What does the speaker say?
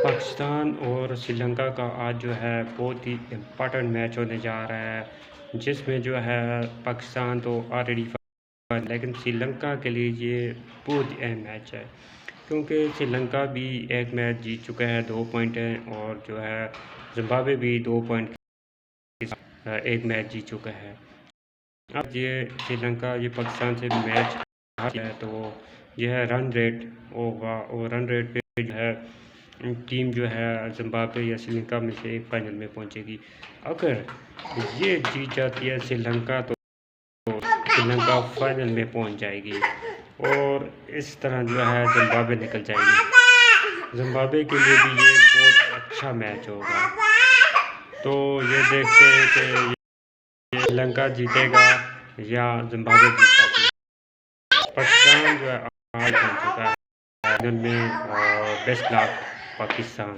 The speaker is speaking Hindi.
पाकिस्तान और श्रीलंका का आज जो है बहुत ही इम्पोर्टेंट मैच होने जा रहा है, जिसमें जो है पाकिस्तान तो ऑलरेडी लेकिन श्रीलंका के लिए ये बहुत ही अहम मैच है, क्योंकि श्रीलंका भी एक मैच जीत चुका है, 2 पॉइंट हैं, और जो है जिम्बाब्वे भी 2 पॉइंट के साथ एक मैच जीत चुका है। अब ये श्रीलंका ये पाकिस्तान से मैच हार है तो यह रन रेट होगा, और रन रेट पे जो है टीम जो है जिम्बाब्वे या श्रीलंका में से एक फाइनल में पहुंचेगी। अगर ये जीत जाती है श्रीलंका तो श्रीलंका फाइनल में पहुंच जाएगी, और इस तरह जो है जिम्बाब्वे निकल जाएगी। जिम्बाब्वे के लिए भी ये बहुत अच्छा मैच होगा, तो ये देखते हैं कि ये श्रीलंका जीतेगा या जिम्बाब्वे जीत जाती है। पाकिस्तान जो है आज पहुंच चुका है फाइनल में, और बेस्ट लक पाकिस्तान।